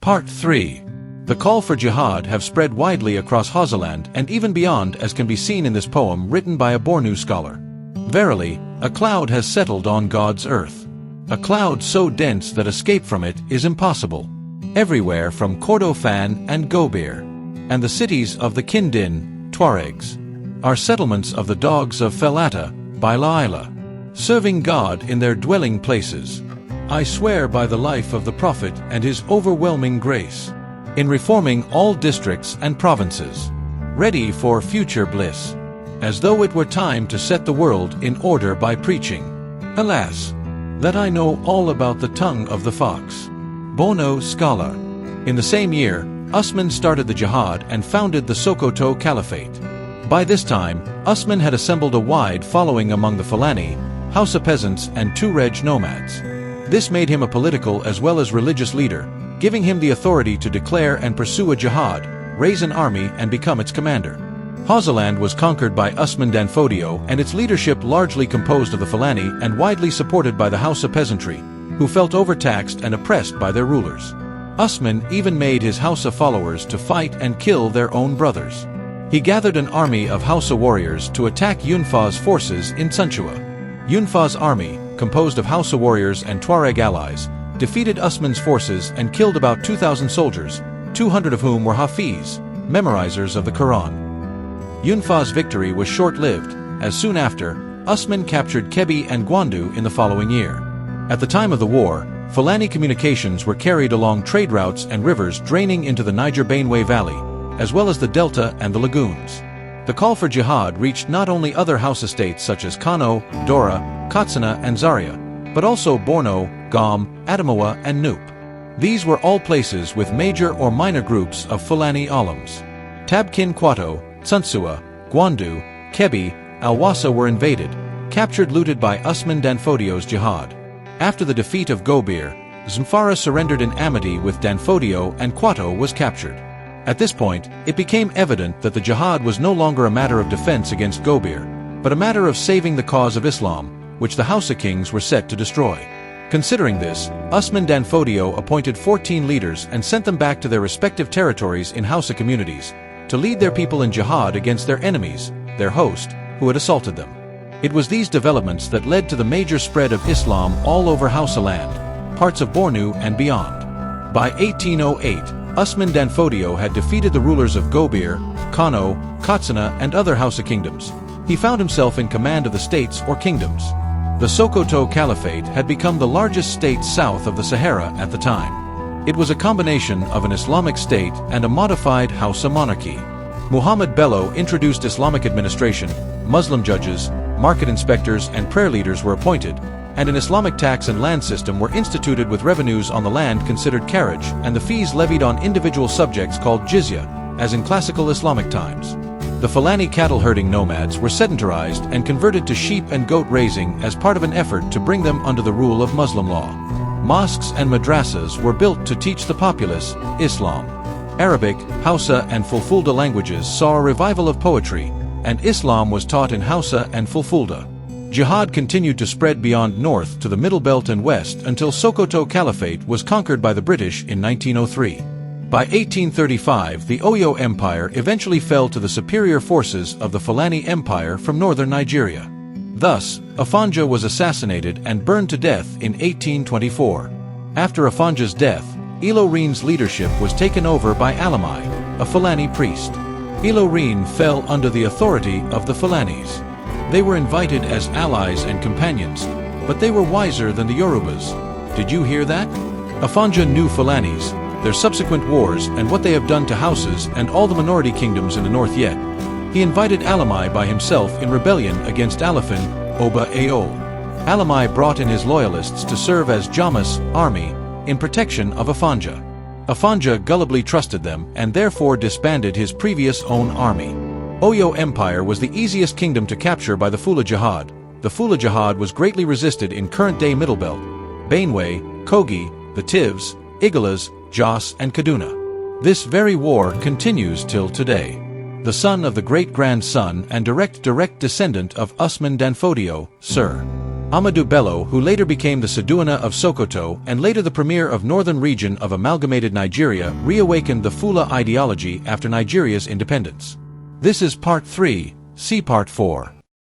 Part 3. The call for jihad have spread widely across Hausaland and even beyond, as can be seen in this poem written by a Bornu scholar. Verily, a cloud has settled on God's earth. A cloud so dense that escape from it is impossible. Everywhere from Kordofan and Gobir, and the cities of the Kindin, Tuaregs, are settlements of the dogs of Felata, Bailaila, serving God in their dwelling places. I swear by the life of the Prophet and his overwhelming grace, in reforming all districts and provinces, ready for future bliss, as though it were time to set the world in order by preaching. Alas, that I know all about the tongue of the fox. Bono scholar. In the same year, Usman started the jihad and founded the Sokoto Caliphate. By this time, Usman had assembled a wide following among the Fulani, Hausa peasants and Tuareg nomads. This made him a political as well as religious leader, giving him the authority to declare and pursue a jihad, raise an army and become its commander. Hausaland was conquered by Usman Danfodio and its leadership largely composed of the Fulani and widely supported by the Hausa peasantry, who felt overtaxed and oppressed by their rulers. Usman even made his Hausa followers to fight and kill their own brothers. He gathered an army of Hausa warriors to attack Yunfa's forces in Tsunchua. Yunfa's army, composed of Hausa warriors and Tuareg allies, defeated Usman's forces and killed about 2,000 soldiers, 200 of whom were Hafiz, memorizers of the Quran. Yunfa's victory was short-lived, as soon after, Usman captured Kebbi and Gwandu in the following year. At the time of the war, Fulani communications were carried along trade routes and rivers draining into the Niger-Benue Valley, as well as the delta and the lagoons. The call for jihad reached not only other Hausa states such as Kano, Dora, Katsina and Zaria, but also Borno, Gom, Adamawa and Nupe. These were all places with major or minor groups of Fulani Alams. Tabkin Kwato, Tsuntsua, Gwandu, Kebbi, Alwasa were invaded, captured looted by Usman Danfodio's jihad. After the defeat of Gobir, Zamfara surrendered in amity with Danfodio and Kwato was captured. At this point, it became evident that the jihad was no longer a matter of defense against Gobir, but a matter of saving the cause of Islam, which the Hausa kings were set to destroy. Considering this, Usman Danfodio appointed 14 leaders and sent them back to their respective territories in Hausa communities, to lead their people in jihad against their enemies, their host, who had assaulted them. It was these developments that led to the major spread of Islam all over Hausa land, parts of Bornu and beyond. By 1808, Usman Danfodio had defeated the rulers of Gobir, Kano, Katsina and other Hausa kingdoms. He found himself in command of the states or kingdoms. The Sokoto Caliphate had become the largest state south of the Sahara at the time. It was a combination of an Islamic state and a modified Hausa monarchy. Muhammad Bello introduced Islamic administration, Muslim judges, market inspectors and prayer leaders were appointed, and an Islamic tax and land system were instituted with revenues on the land considered carriage and the fees levied on individual subjects called jizya, as in classical Islamic times. The Fulani cattle-herding nomads were sedentarized and converted to sheep and goat raising as part of an effort to bring them under the rule of Muslim law. Mosques and madrasas were built to teach the populace Islam. Arabic, Hausa and Fulfulde languages saw a revival of poetry, and Islam was taught in Hausa and Fulfulde. Jihad continued to spread beyond north to the Middle Belt and west until Sokoto Caliphate was conquered by the British in 1903. By 1835, the Oyo Empire eventually fell to the superior forces of the Fulani Empire from northern Nigeria. Thus, Afonja was assassinated and burned to death in 1824. After Afonja's death, Ilorin's leadership was taken over by Alimi, a Fulani priest. Ilorin fell under the authority of the Fulanis. They were invited as allies and companions, but they were wiser than the Yorubas. Did you hear that? Afonja knew Fulanis, their subsequent wars and what they have done to Hausas and all the minority kingdoms in the north yet. He invited Alimi by himself in rebellion against Alifin, Oba Aol. Alimi brought in his loyalists to serve as Jamas' army in protection of Afonja. Afonja gullibly trusted them and therefore disbanded his previous own army. Oyo Empire was the easiest kingdom to capture by the Fula Jihad. The Fula Jihad was greatly resisted in current-day Middle Belt, Benue, Kogi, the Tivs, Igalas, Jos and Kaduna. This very war continues till today. the son of the great-grandson and direct descendant of Usman Danfodio, Sir Amadou Bello, who later became the Seduana of Sokoto and later the premier of northern region of amalgamated Nigeria, reawakened the Fula ideology after Nigeria's independence. This is part 3, see part 4.